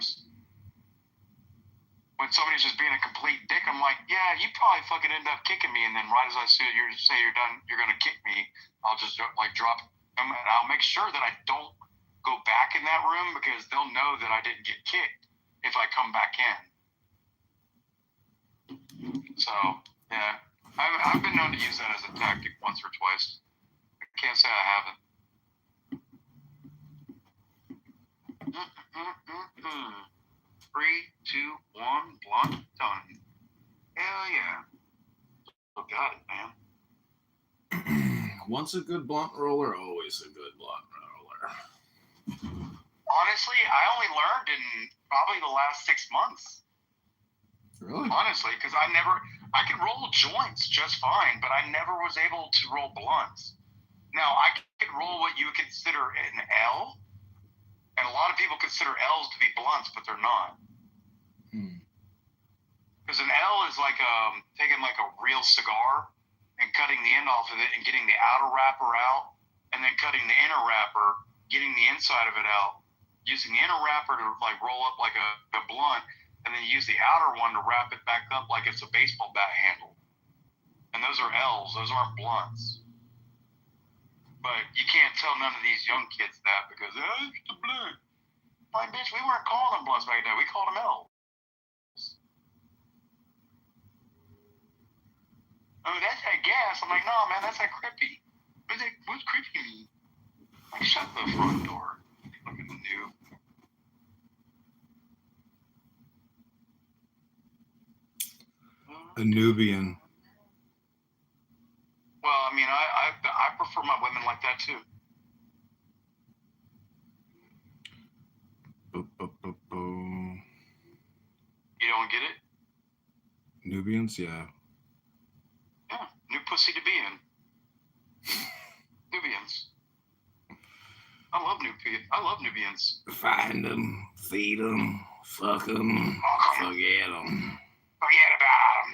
times. When somebody's just being a complete dick, I'm like, yeah, you probably fucking end up kicking me, and then right as I say you're done, you're gonna kick me, I'll just like drop them, and I'll make sure that I don't go back in that room because they'll know that I didn't get kicked if I come back in. So yeah, I've been known to use that as a tactic once or twice. I can't say I haven't. Three, two, one, blunt, done. Hell yeah. Oh, got it, man. Once a good blunt roller, always a good blunt roller. Honestly, I only learned in probably the last 6 months. Really? Honestly, because I could roll joints just fine, but I never was able to roll blunts. Now, I could roll what you would consider an L, and a lot of people consider L's to be blunts, but they're not. Because an L is like taking like a real cigar and cutting the end off of it and getting the outer wrapper out, and then cutting the inner wrapper, getting the inside of it out, using the inner wrapper to like roll up like a blunt, and then use the outer one to wrap it back up like it's a baseball bat handle. And those are L's, those aren't blunts. But you can't tell none of these young kids that because, oh, it's a blunt. Like, bitch, we weren't calling them blunts back then. We called them L's. Oh, that's that gas. I'm like, no, man, that's that crippy. What's crippy mean? Like, shut the front door. Fucking noob. A Nubian. Well, I mean, I prefer my women like that too. You don't get it? Nubians, yeah. Yeah, new pussy to be in. Nubians. I love Nubians. Find them, feed them, fuck them, forget them. Forget about them.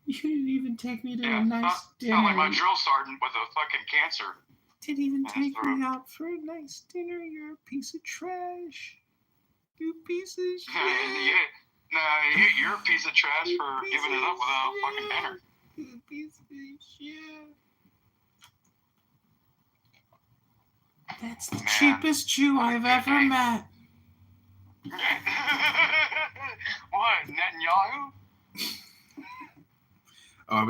You didn't even take me to a nice dinner. Sound like my drill sergeant with a fucking cancer. Didn't even take me out for a nice dinner. You're a piece of trash. You piece of shit. You're a piece of trash for giving it up without fucking dinner. You piece of shit. That's the cheapest Jew I've ever met. What, Netanyahu? Oh,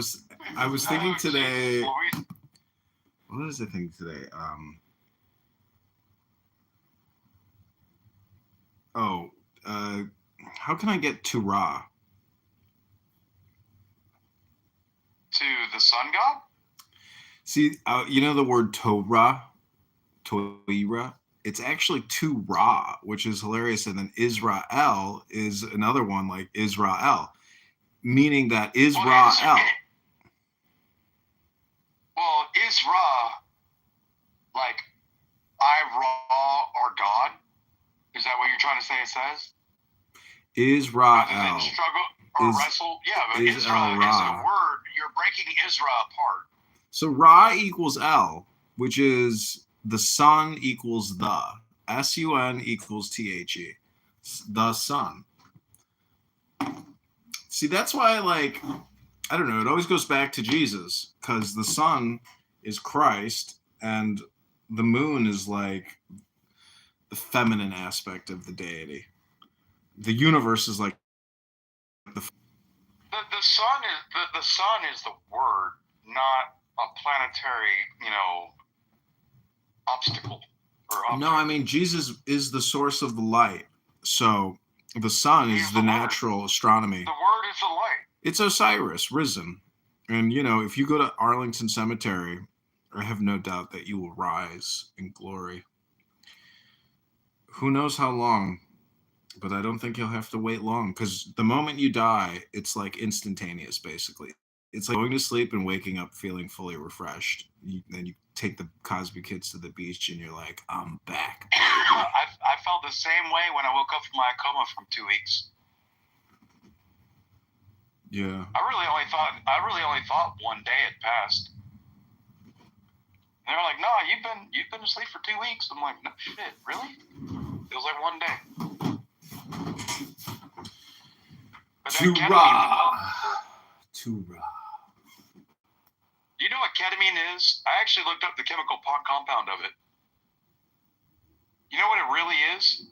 I was thinking today. What was I thinking today? How can I get to Ra? To the sun god? See, you know the word Torah? Toira? It's actually to Ra, which is hilarious. And then Israel is another one like Israel, meaning that Israel. Well, Isra, like, I Ra or God? Is that what you're trying to say it says? Israel. Struggle or wrestle? Yeah, but Isra is a word. You're breaking Isra apart. So Ra equals L, which is the sun equals the. S-U-N equals T-H-E. The sun. See, that's why, like, I don't know, it always goes back to Jesus, because the sun is Christ, and the moon is, like, the feminine aspect of the deity. The universe is, like, the sun is the word, not a planetary, obstacle. No, I mean, Jesus is the source of the light. So the sun is the natural astronomy. The word is the light. It's Osiris risen. And, if you go to Arlington Cemetery, I have no doubt that you will rise in glory. Who knows how long, but I don't think you'll have to wait long, because the moment you die, it's like instantaneous, basically. It's like going to sleep and waking up feeling fully refreshed. Then you take the Cosby kids to the beach and you're like, I'm back. I felt the same way when I woke up from my coma from 2 weeks. Yeah. I really only thought one day had passed. And they were like, no, you've been asleep for 2 weeks. I'm like, no shit, really? It was like one day. Too ketamine. raw. Too raw. Do you know what ketamine is? I actually looked up the chemical compound of it. You know what it really is?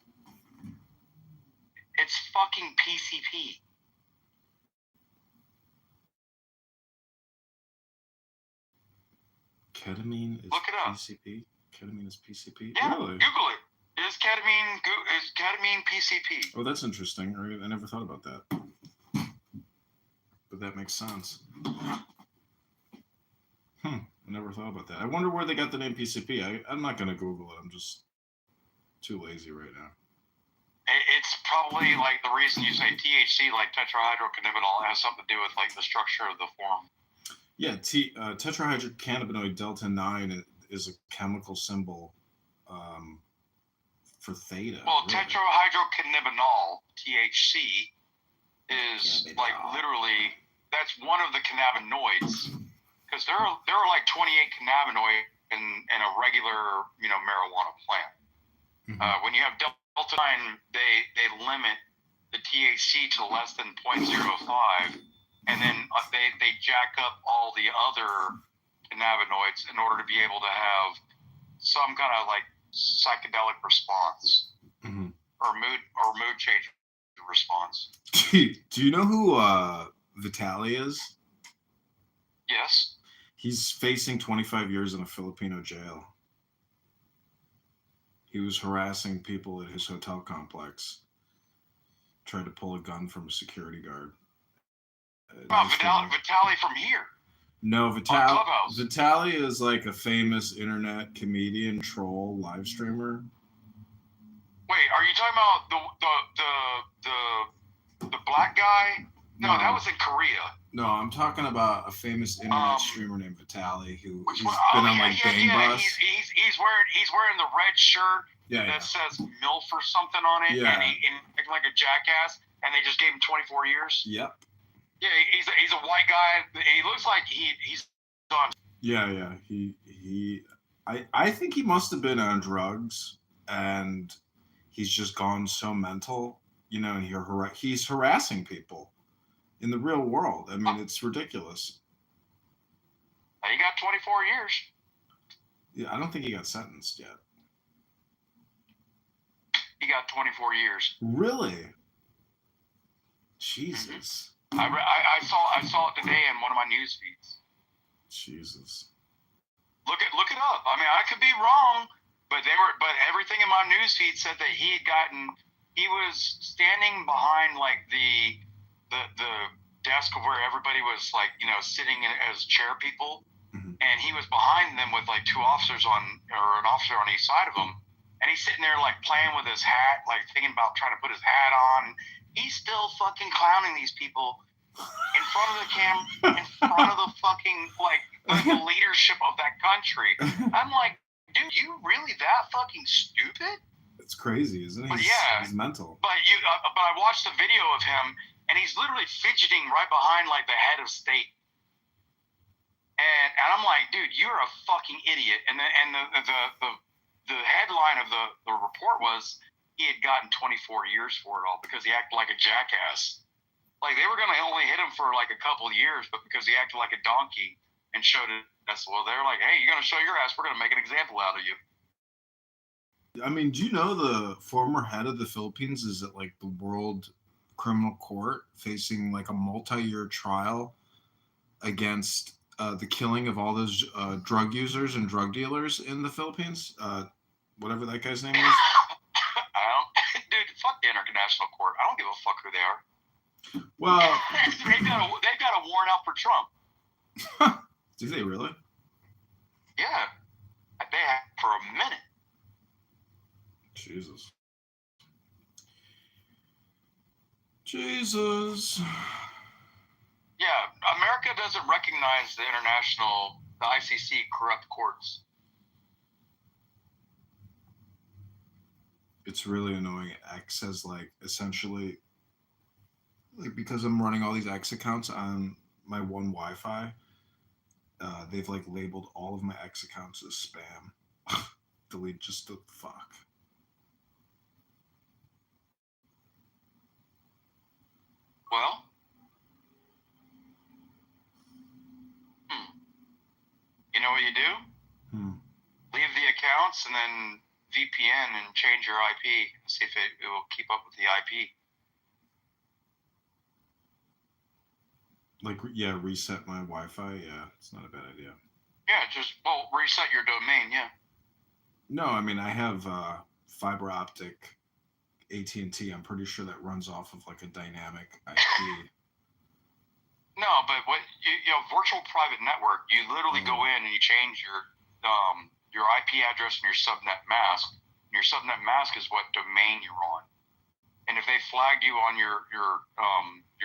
It's fucking PCP. Ketamine is Look it up. PCP? Ketamine is PCP? Yeah, Really? Google it. Is ketamine PCP? Oh, that's interesting. I never thought about that. But that makes sense. I never thought about that. I wonder where they got the name PCP. I'm not going to Google it. I'm just too lazy right now. It's probably like the reason you say THC, like tetrahydrocannabinol, has something to do with like the structure of the form. Yeah, tetrahydrocannabinoid delta 9 is a chemical symbol for theta. Well, really. tetrahydrocannabinol, THC, is like literally, that's one of the cannabinoids. Because there are like 28 cannabinoids in a regular, marijuana plant. Mm-hmm. When you have delta 9, they limit the THC to less than 0.05, and then they jack up all the other cannabinoids in order to be able to have some kind of like psychedelic response, mm-hmm. or mood change response. Do you know who Vitali is? Yes. He's facing 25 years in a Filipino jail. He was harassing people at his hotel complex. Tried to pull a gun from a security guard. Vitali from here. No, Vitali is like a famous internet comedian, troll, live streamer. Wait, are you talking about the black guy? No, that was in Korea. No, I'm talking about a famous internet streamer named Vitali who's been on like Bang Bus. He's wearing the red shirt that says MILF or something on it, and he acting like a jackass, and they just gave him 24 years. Yep. Yeah, he's a white guy. He looks like he's on. Yeah. I think he must have been on drugs, and he's just gone so mental, and he's harassing people in the real world. I mean, it's ridiculous. He got 24 years. Yeah, I don't think he got sentenced yet. He got 24 years. Really? Jesus. I saw it today in one of my news feeds. Jesus. Look it up. I mean, I could be wrong, but everything in my news feed said that he was standing behind like the desk of where everybody was like, sitting as chair people, and he was behind them with like an officer on each side of him, and he's sitting there like playing with his hat, like thinking about trying to put his hat on. He's still fucking clowning these people in front of the camera, in front of the fucking like the leadership of that country. I'm like, dude, you really that fucking stupid? It's crazy, isn't it? He's mental. But I watched the video of him, and he's literally fidgeting right behind like the head of state. And I'm like, dude, you're a fucking idiot. And the headline of the report was he had gotten 24 years for it all because he acted like a jackass. Like they were gonna only hit him for like a couple of years, but because he acted like a donkey and showed it, well, they're like, hey, you're gonna show your ass, we're gonna make an example out of you. I mean, do you know the former head of the Philippines is at like the World Criminal Court facing like a multi-year trial against the killing of all those drug users and drug dealers in the Philippines? Whatever that guy's name is. Dude, fuck the international court. I don't give a fuck who they are. Well, they've got a warrant out for Trump. Do they really? Yeah, they have for a minute. Jesus. Yeah, America doesn't recognize the ICC corrupt courts. It's really annoying. X has like essentially, like because I'm running all these X accounts on my one Wi-Fi, they've like labeled all of my X accounts as spam. Delete just the fuck. Well, know what you do? Leave the accounts and then VPN and change your IP and see if it will keep up with the IP. Like, yeah, reset my Wi-Fi. Yeah, it's not a bad idea. Yeah, just reset your domain. Yeah. No, I mean I have fiber optic AT&T. I'm pretty sure that runs off of like a dynamic IP. No, but what you know, virtual private network, you literally go in and you change your IP address and your subnet mask. And your subnet mask is what domain you're on. And if they flag you on your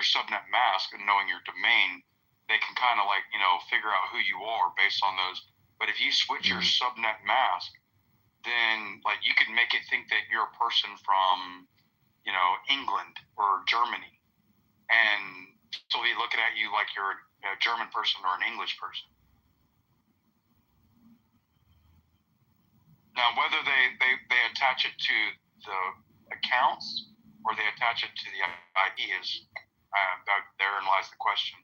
subnet mask and knowing your domain, they can kind of like, you know, figure out who you are based on those. But if you switch your subnet mask, then like you could make it think that you're a person from, you know, England or Germany. And so they're looking at you like you're a German person or an English person. Now, whether they attach it to the accounts or they attach it to the IP is, therein lies the question.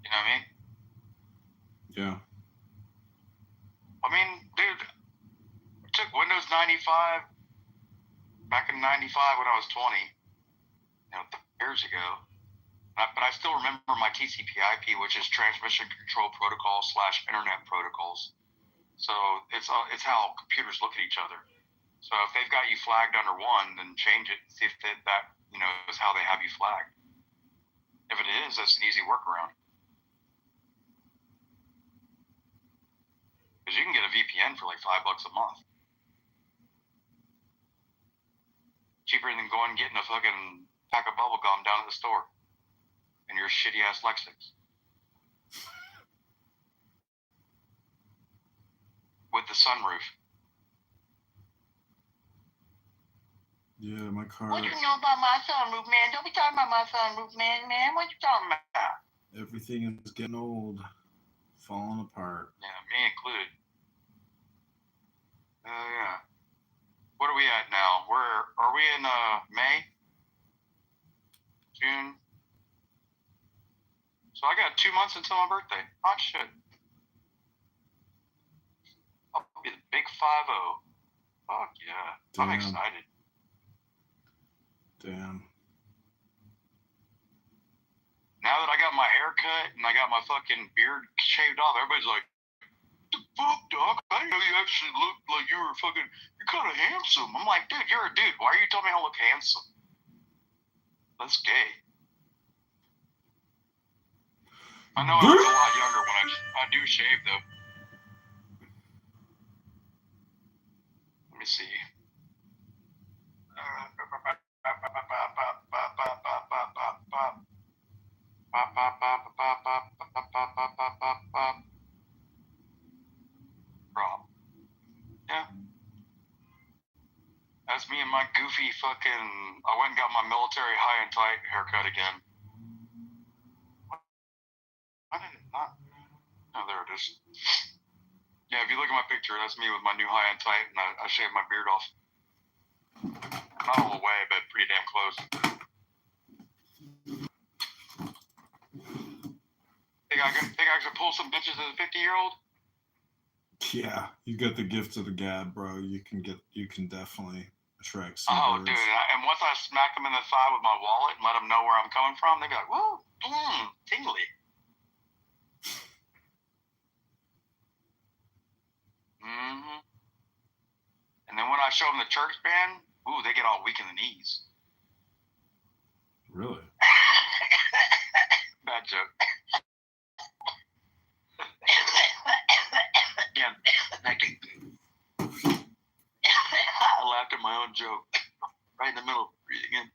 You know what I mean? Yeah. I mean, dude, I took Windows 95 back in 95 when I was 20, you know, years ago. But I still remember my TCP/IP, which is Transmission Control Protocol / Internet Protocols. So it's how computers look at each other. So if they've got you flagged under one, then change it and see if that you know is how they have you flagged. If it is, that's an easy workaround. Because you can get a VPN for like $5 a month. Cheaper than going and getting a fucking pack of bubble gum down at the store and your shitty ass Lexus. With the sunroof. Yeah, my car. What you know about my sunroof, man? Don't be talking about my sunroof, man. What you talking about? Everything is getting old, falling apart. Yeah, me included. Yeah. What are we at now? Are we in May? June? So I got 2 months until my birthday. Oh shit. I'll be the big 5-0. Fuck yeah. Damn. I'm excited. Damn. Now that I got my hair cut and I got my fucking beard shaved off, everybody's like, the fuck, dog? I didn't know you actually looked like you were you're kind of handsome. I'm like, dude, you're a dude. Why are you telling me I look handsome? That's gay. I know I look a lot younger when I do shave, though. Let me see. Yeah. That's me and my goofy fucking. I went and got my military high and tight haircut again. I did it not. Oh, there it is. Yeah, if you look at my picture, that's me with my new high and tight, and I shaved my beard off. Not all the way, but pretty damn close. Think I could pull some bitches as a 50-year-old? Yeah, you got the gift of the gab, bro. You can definitely attract some Oh, birds. dude, and once I smack them in the thigh with my wallet and let them know where I'm coming from, they be like, whoa, tingly. Mm-hmm. And then when I show them the church band, ooh, they get all weak in the knees. Really? Bad joke. Again, I laughed at my own joke. Right in the middle. Breathe again.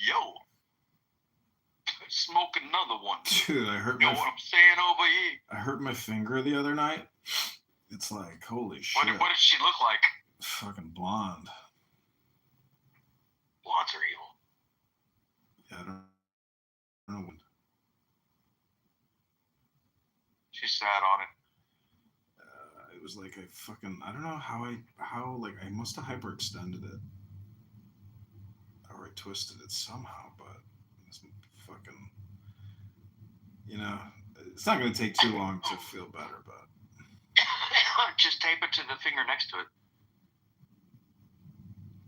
Yo. Smoke another one. Dude, I hurt you know what I'm saying over here? I hurt my finger the other night. It's like, holy shit. What did she look like? Fucking blonde. Blondes are evil. Yeah, I don't know. She's sad on it. It was like I don't know how I must have hyperextended it. I twisted it somehow, but it's fucking, it's not going to take too long to feel better, but. Just tape it to the finger next to it.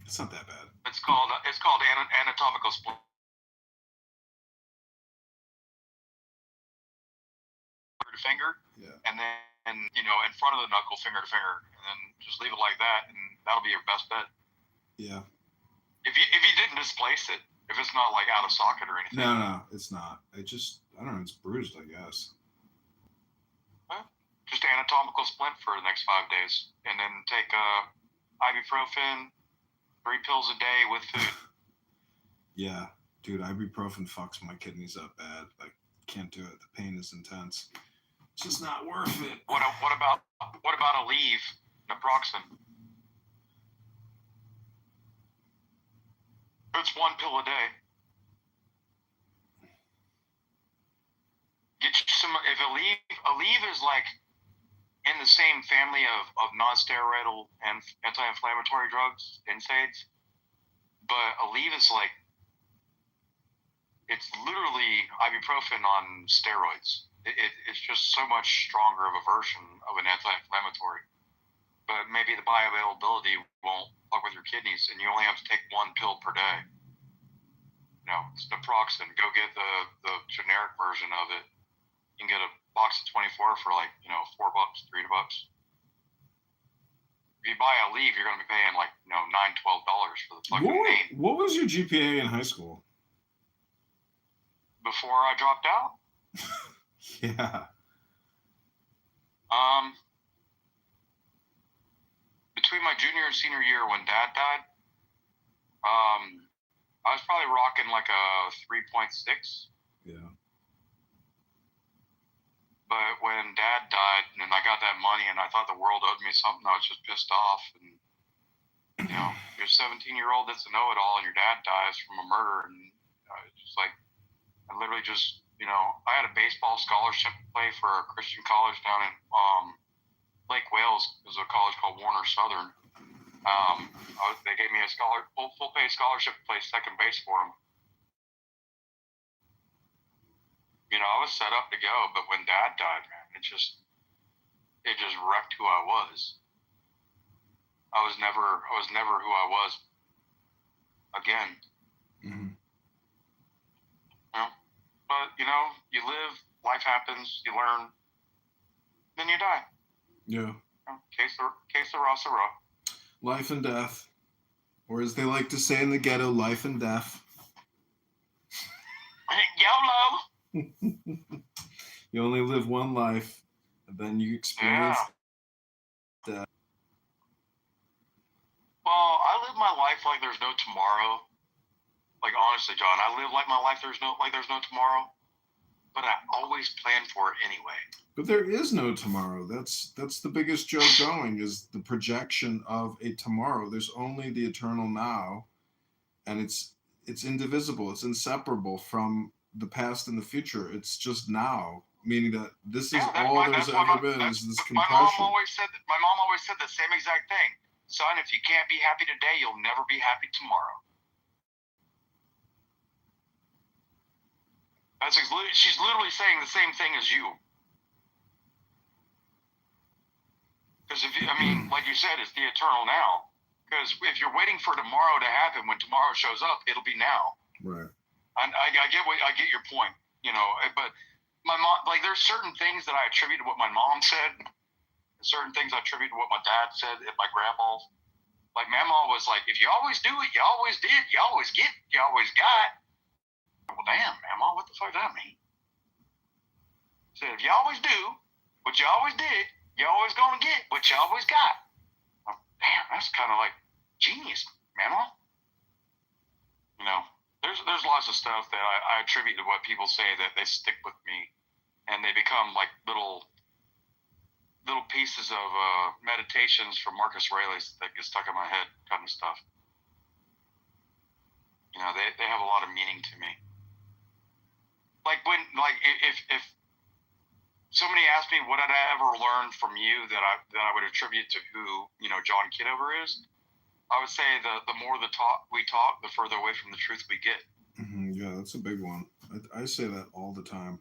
It's not that bad. It's called anatomical split. Finger, and then in front of the knuckle, finger to finger, and then just leave it like that, and that'll be your best bet. Yeah. If you didn't displace it, if it's not like out of socket or anything. No, it's not. I don't know. It's bruised, I guess. Well, just anatomical splint for the next 5 days, and then take ibuprofen, 3 pills a day with food. Yeah, dude, ibuprofen fucks my kidneys up bad. Like, can't do it. The pain is intense. It's just not worth it. What about Aleve, naproxen? It's 1 pill a day. Get you some. If Aleve is like in the same family of non-steroidal and anti-inflammatory drugs, NSAIDs, but Aleve is like, it's literally ibuprofen on steroids. It's just so much stronger of a version of an anti-inflammatory. But maybe the bioavailability won't fuck with your kidneys, and you only have to take 1 pill per day. It's naproxen. Go get the generic version of it. You can get a box of 24 for like, $4, $3. If you buy Aleve, you're going to be paying like, $9, $12 for the fucking name. What was your GPA in high school? Before I dropped out? Yeah. Between my junior and senior year when Dad died, I was probably rocking like a 3.6. Yeah. But when Dad died and I got that money and I thought the world owed me something, I was just pissed off. And you're a 17-year-old that's a know-it-all, and your dad dies from a murder, and it's just like, I literally just, I had a baseball scholarship to play for a Christian college down in Lake Wales. It was a college called Warner Southern. They gave me a full pay scholarship to play second base for them. I was set up to go, but when Dad died, man, it just wrecked who I was. I was never who I was again. Mm-hmm. But you live, life happens, you learn, then you die. Yeah. Que sera, sera. Life and death, or as they like to say in the ghetto, life and death. YOLO. You only live one life, and then you experience death. Well, I live my life like there's no tomorrow. Like, honestly, John, I live like my life there's no tomorrow. But I always plan for it anyway. But there is no tomorrow. That's the biggest joke going, is the projection of a tomorrow. There's only the eternal now, and it's indivisible. It's inseparable from the past and the future. It's just now, meaning that this is all there's ever been. Is this compression? My mom always said the same exact thing. Son, if you can't be happy today, you'll never be happy tomorrow. She's literally saying the same thing as you. Because like you said, it's the eternal now. Because if you're waiting for tomorrow to happen, when tomorrow shows up, it'll be now. Right. I get your point. But my mom, like, there's certain things that I attribute to what my mom said. Certain things I attribute to what my dad said at my grandma's. Like, Mama was like, if you always do it, you always did, you always get, you always got. Well, damn, Mama, what the fuck does that mean? Said, if you always do what you always did, you're always gonna get what you always got. Well, damn, that's kind of like genius, Mama. There's lots of stuff that I attribute to what people say that they stick with me, and they become like little pieces of meditations from Marcus Aurelius that get stuck in my head, kind of stuff. They have a lot of meaning to me. If somebody asked me what did I ever learn from you that I would attribute to who John Kitover is, I would say the more we talk, the further away from the truth we get. Yeah, that's a big one. I say that all the time.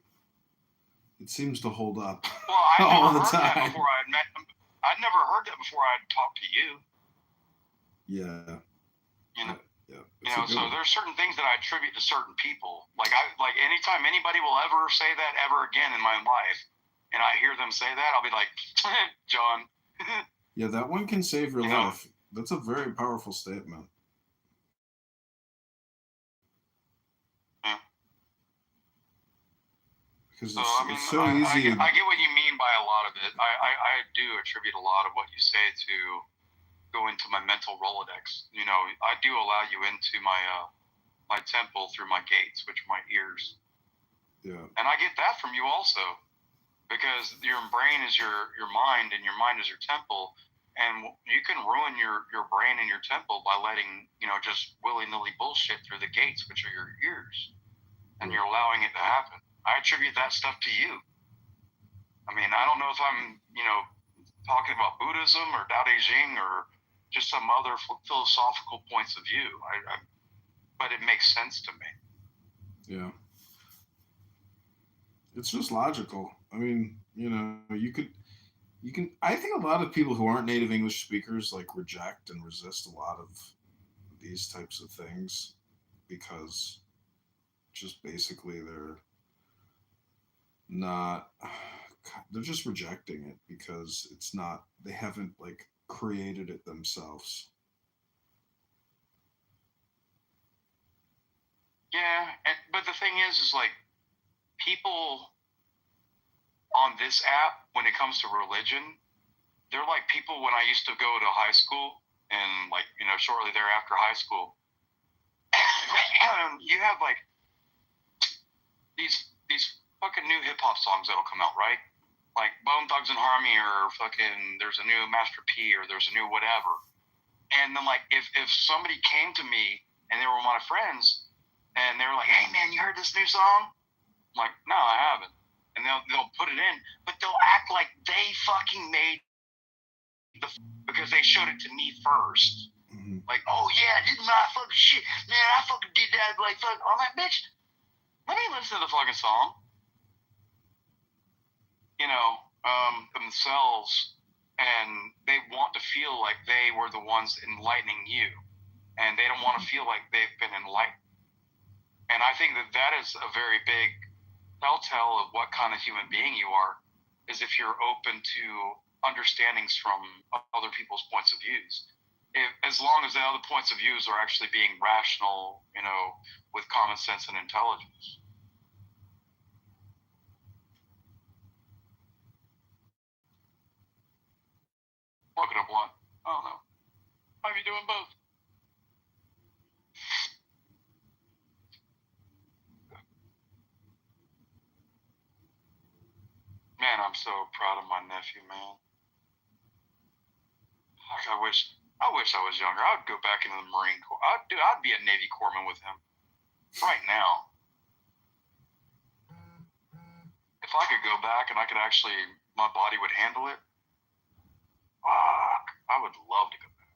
It seems to hold up. Well, I all never the heard time. that before I'd met him. I'd never heard that before I'd talked to you. Yeah. You know. Yeah. So there's certain things that I attribute to certain people. Like anytime anybody will ever say that ever again in my life, and I hear them say that, I'll be like, John. Yeah, that one can save your life. That's a very powerful statement. Yeah. Because So it's so easy. I get what you mean by a lot of it. I do attribute a lot of what you say to go into my mental Rolodex. I do allow you into my temple through my gates, which are my ears. Yeah. And I get that from you also, because your brain is your mind, and your mind is your temple, and you can ruin your brain and your temple by letting just willy-nilly bullshit through the gates, which are your ears, and you're allowing it to happen. I attribute that stuff to you. I mean, I don't know if I'm talking about Buddhism or Tao Te Ching or just some other philosophical points of view. But it makes sense to me. Yeah. It's just logical. I mean, you can. I think a lot of people who aren't native English speakers like reject and resist a lot of these types of things because just basically they're just rejecting it because it's not, they haven't like created it themselves. Yeah, but the thing is like people on this app, when it comes to religion, they're like people when I used to go to high school and shortly thereafter high school. You have like these fucking new hip hop songs that'll come out, right? Like Bone Thugs and Harmony, or fucking there's a new Master P, or there's a new whatever. And then like if somebody came to me and they were my friends and they were like, "Hey man, you heard this new song?" I'm like, "No, I haven't." And they'll put it in, but they'll act like they fucking made because they showed it to me first. Mm-hmm. Like, "Oh yeah, this is my fucking shit, man. I fucking did that." Like, fuck. I'm like, bitch, let me listen to the fucking song. Themselves, and they want to feel like they were the ones enlightening you, and they don't want to feel like they've been enlightened. And I think that is a very big telltale of what kind of human being you are, is if you're open to understandings from other people's points of views. As long as the other points of views are actually being rational, with common sense and intelligence. Look at a blunt. I don't know. Might be doing both. Man, I'm so proud of my nephew, man. I wish I was younger. I would go back into the Marine Corps. I'd be a Navy corpsman with him right now. If I could go back and I could actually, my body would handle it. Fuck, I would love to go back.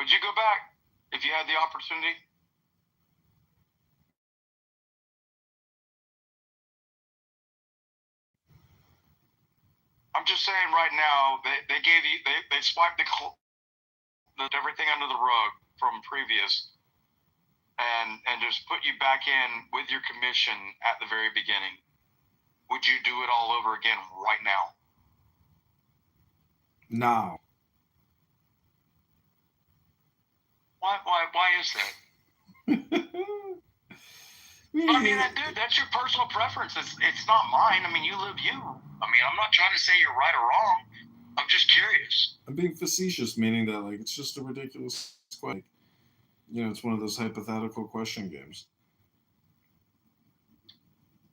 Would you go back if you had the opportunity? I'm just saying right now, they gave you, they swiped everything under the rug from previous and just put you back in with your commission at the very beginning. Would you do it all over again right now? No. Why is that? I mean, dude, that's your personal preference. It's not mine. I mean, you live you. I mean, I'm not trying to say you're right or wrong. I'm just curious. I'm being facetious, meaning that like it's just a ridiculous question. It's one of those hypothetical question games.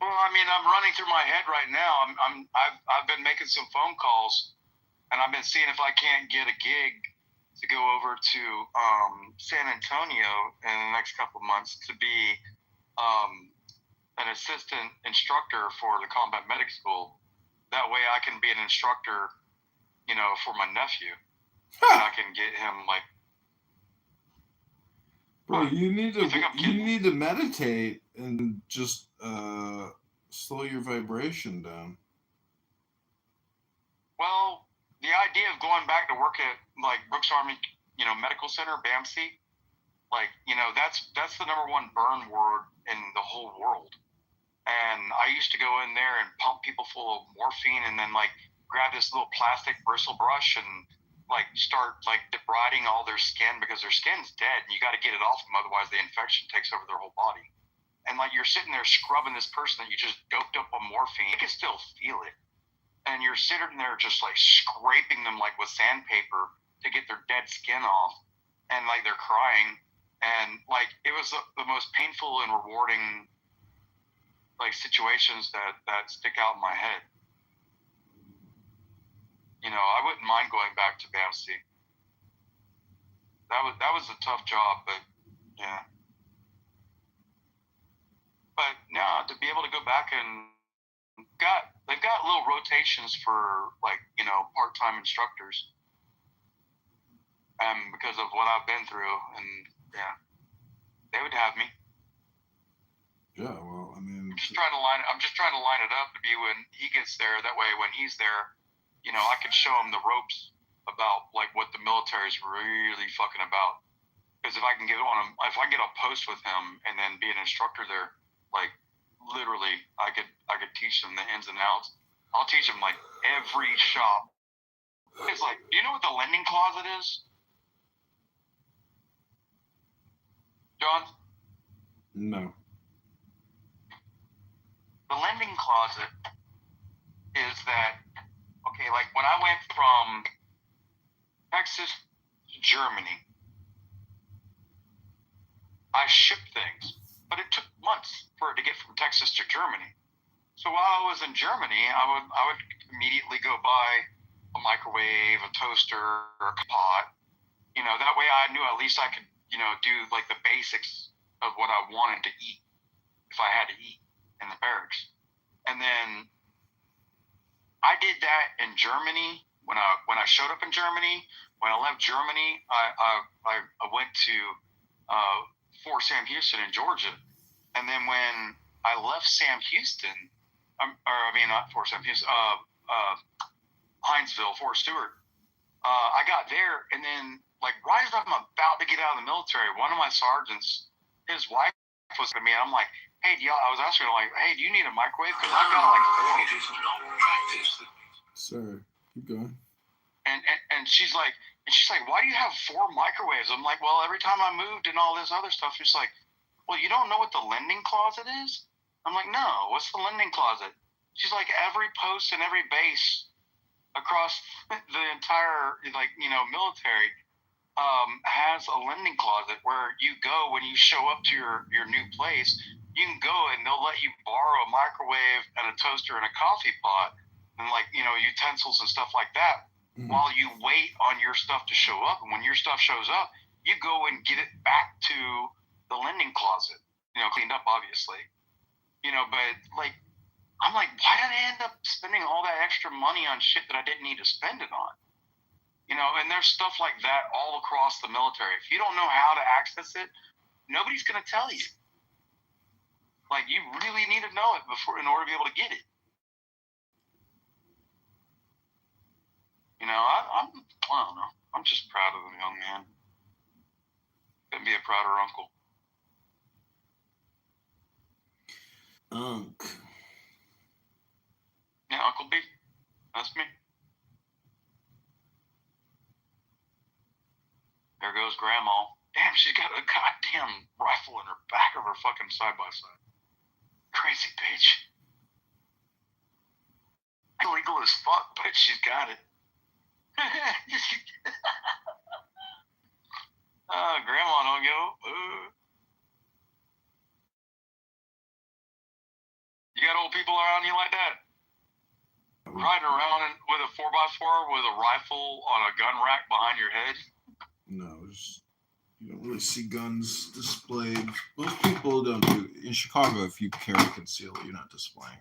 Well, I mean, I'm running through my head right now. I've been making some phone calls, and I've been seeing if I can't get a gig to go over to San Antonio in the next couple of months to be an assistant instructor for the combat medic school. That way I can be an instructor, for my nephew. And I can get him like. Bro, What? you need You think I'm kidding? to meditate and just slow your vibration down. Well, the idea of going back to work at like Brooks Army, Medical Center, BAMC, like, that's the number one burn ward in the whole world. And I used to go in there and pump people full of morphine and then like grab this little plastic bristle brush and like start like debriding all their skin because their skin's dead and you got to get it off them, otherwise the infection takes over their whole body. And like you're sitting there scrubbing this person that you just doped up on morphine, you can still feel it. And you're sitting there just like scraping them like with sandpaper to get their dead skin off, and like they're crying, and like it was the most painful and rewarding like situations that stick out in my head. I wouldn't mind going back to BAMC. That was a tough job, but yeah. But no, to be able to go back and they've got little rotations for like part-time instructors, because of what I've been through, and yeah, they would have me. Yeah, well, I mean, I'm just trying to line it up to be when he gets there. That way, when he's there, I can show him the ropes about like what the military is really fucking about. Because if I can get a post with him and then be an instructor there, like literally, I could teach them the ins and outs. I'll teach them like every shop. It's like, do you know what the lending closet is, John? no. The lending closet is that, okay, like when I went from Texas to Germany, I shipped things, but it took months for it to get from Texas to Germany. So while I was in Germany, I would immediately go buy a microwave, a toaster, or a pot. That way I knew at least I could, do like the basics of what I wanted to eat if I had to eat in the barracks. And then I did that in Germany. When I showed up in Germany, when I left Germany, I went to Fort Sam Houston in Georgia. And then when I left Sam Houston, not Fort Sam Houston, Hinesville, Fort Stewart, I got there, and then like right as I'm about to get out of the military, one of my sergeants, his wife was with me, and I'm like, hey, I was asking her like, hey, do you need a microwave? Because I've got like 4. Sorry, keep going. And she's like, why do you have 4 microwaves? I'm like, well, every time I moved and all this other stuff, she's like, well, you don't know what the lending closet is? I'm like, no, what's the lending closet? She's like, every post and every base across the entire military has a lending closet where you go when you show up to your new place. You can go and they'll let you borrow a microwave and a toaster and a coffee pot and utensils and stuff like that while you wait on your stuff to show up. And when your stuff shows up, you go and get it back to the lending closet, cleaned up obviously, but like, I'm like, why did I end up spending all that extra money on shit that I didn't need to spend it on? And there's stuff like that all across the military. If you don't know how to access it, nobody's going to tell you. Like, you really need to know it in order to be able to get it. I don't know. I'm just proud of the young man. Couldn't be a prouder uncle. Unc. Yeah, Uncle B. That's me. There goes Grandma. Damn, she's got a goddamn rifle in her back of her fucking side-by-side. Crazy bitch. Illegal as fuck, but she's got it. Grandma don't go. You got old people around you like that? Riding around with a 4x4 with a rifle on a gun rack behind your head? No, just You don't really see guns displayed. Most people don't do. In Chicago, if you carry concealed, you're not displaying.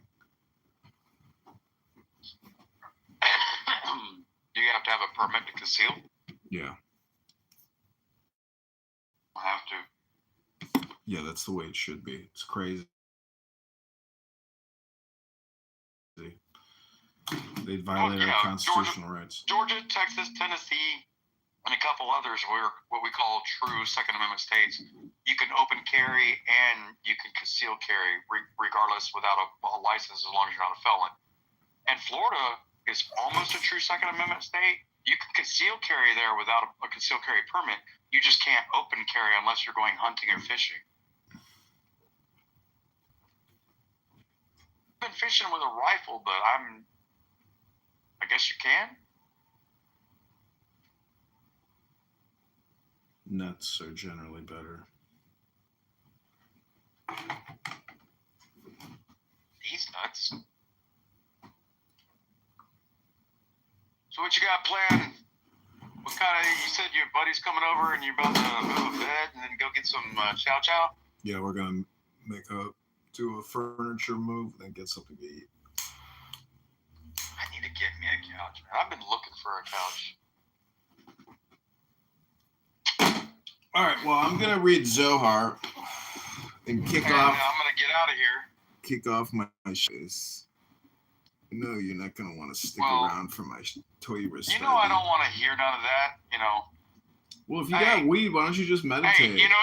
Do you have to have a permit to conceal? Yeah. I have to. Yeah, that's the way it should be. It's crazy. They violate our constitutional rights. Georgia, Texas, Tennessee, and a couple others were what we call true Second Amendment states. You can open carry and you can conceal carry regardless without a license as long as you're not a felon. And Florida is almost a true Second Amendment state. You can conceal carry there without a concealed carry permit. You just can't open carry unless you're going hunting or fishing. I've been fishing with a rifle, but I guess you can. Nuts are generally better. He's nuts. So what you got planned? What kind of? You said your buddy's coming over and you're about to move a bed and then go get some chow chow. Yeah, we're gonna do a furniture move, then get something to eat. I need to get me a couch, man. I've been looking for a couch. All right, well, I'm gonna read Zohar and kick off. I'm gonna get out of here. Kick off my shows. No, you're not gonna want to stick around for my Torah study. You know, I don't want to hear none of that. You know. Well, if you got weed, why don't you just meditate? Hey, you know.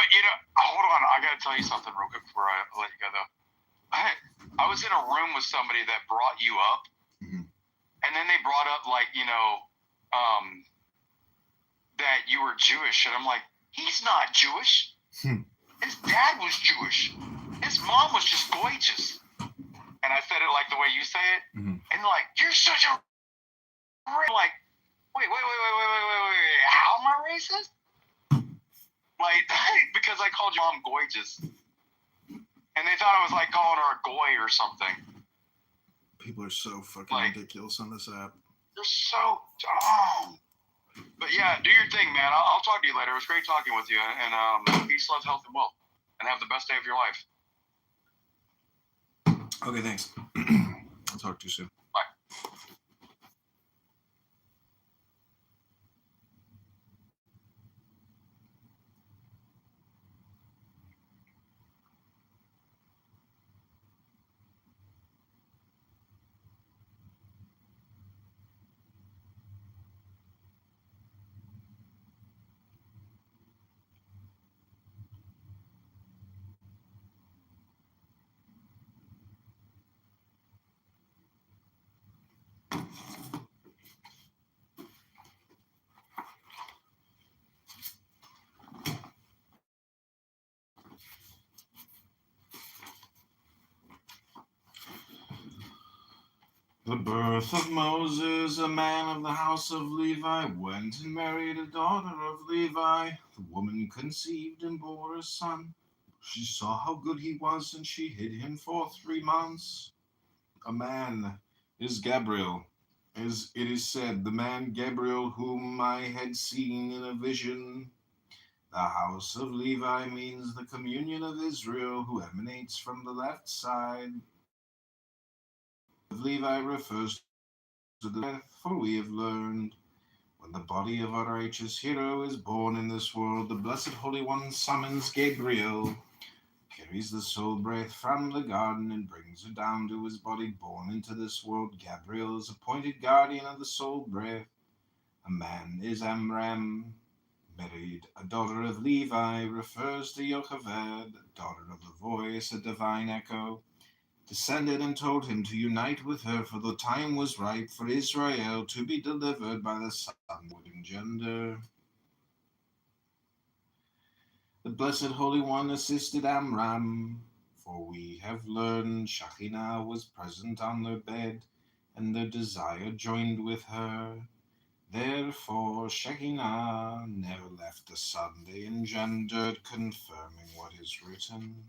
Hold on, I gotta tell you something real quick before I let you go. Though, I was in a room with somebody that brought you up, and then they brought up that you were Jewish, and I'm like, he's not Jewish. His dad was Jewish. His mom was just gorgeous. And I said it like the way you say it, and like, you're such a. Like, wait. How am I racist? Like, because I called your mom gorgeous. And they thought I was like calling her a goy or something. People are so fucking ridiculous on this app. They're so dumb. But yeah, do your thing, man. I'll talk to you later. It was great talking with you. And peace, love, health, and wealth. And have the best day of your life. Okay, thanks. I'll talk to you soon. Bye. The birth of Moses, a man of the house of Levi, went and married a daughter of Levi. The woman conceived and bore a son. She saw how good he was, and she hid him for 3 months. A man is Gabriel. As it is said, the man Gabriel whom I had seen in a vision. The house of Levi means the communion of Israel, who emanates from the left side. Levi refers to the death, for we have learned when the body of our righteous hero is born in this world, the Blessed Holy One summons Gabriel, carries the soul breath from the garden and brings her down to his body born into this world. Gabriel is appointed guardian of the soul breath. A man is Amram, married a daughter of Levi, refers to Yocheved, daughter of the voice, a divine echo. Descended and told him to unite with her, for the time was ripe for Israel to be delivered by the son would engender. The Blessed Holy One assisted Amram, for we have learned Shekhinah was present on their bed, and their desire joined with her. Therefore Shekhinah never left the son they engendered, confirming what is written.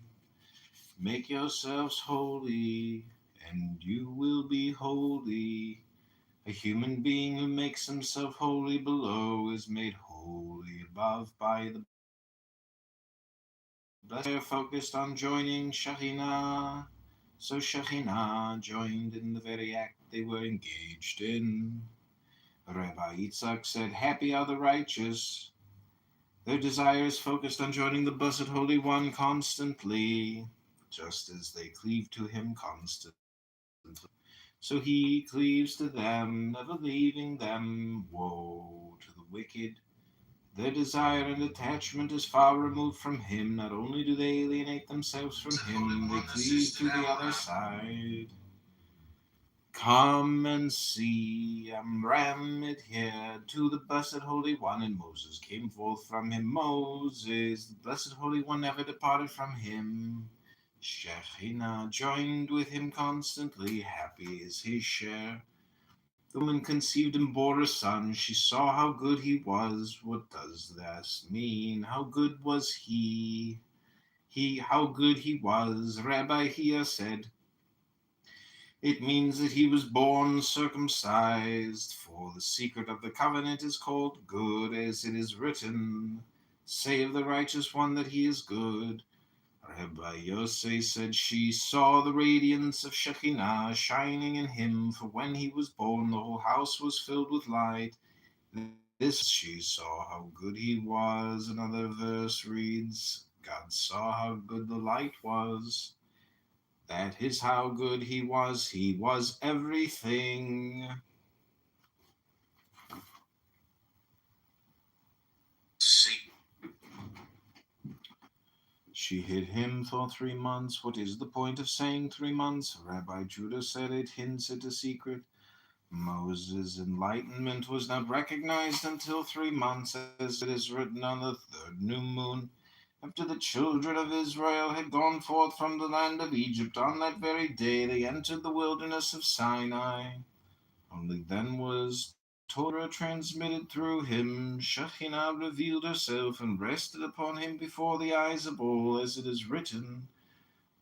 Make yourselves holy, and you will be holy. A human being who makes himself holy below is made holy above by the They're focused on joining Shekhinah. So Shekhinah joined in the very act they were engaged in. Rabbi Yitzhak said, "Happy are the righteous. Their desires focused on joining the Blessed Holy One constantly, just as they cleave to him constantly. So he cleaves to them, never leaving them. Woe to the wicked. Their desire and attachment is far removed from him. Not only do they alienate themselves from him, they cleave to the other side. Come and see, Amram it here to the Blessed Holy One, and Moses came forth from him. Moses, the Blessed Holy One, never departed from him. Shekhinah joined with him constantly, happy is his share. The woman conceived and bore a son. She saw how good he was. What does this mean? How good was he? How good he was. Rabbi Hia said, it means that he was born circumcised, for the secret of the covenant is called good, as it is written, say of the righteous one that he is good. Rabbi Yosef said she saw the radiance of Shekhinah shining in him, for when he was born the whole house was filled with light. This she saw how good he was. Another verse reads, God saw how good the light was. That is how good he was. He was everything. See. She hid him for 3 months. What is the point of saying 3 months? Rabbi Judah said it hints at a secret. Moses' enlightenment was not recognized until 3 months, as it is written on the third new moon. After the children of Israel had gone forth from the land of Egypt, on that very day they entered the wilderness of Sinai. Only then was Torah transmitted through him. Shekhinah revealed herself and rested upon him before the eyes of all, as it is written.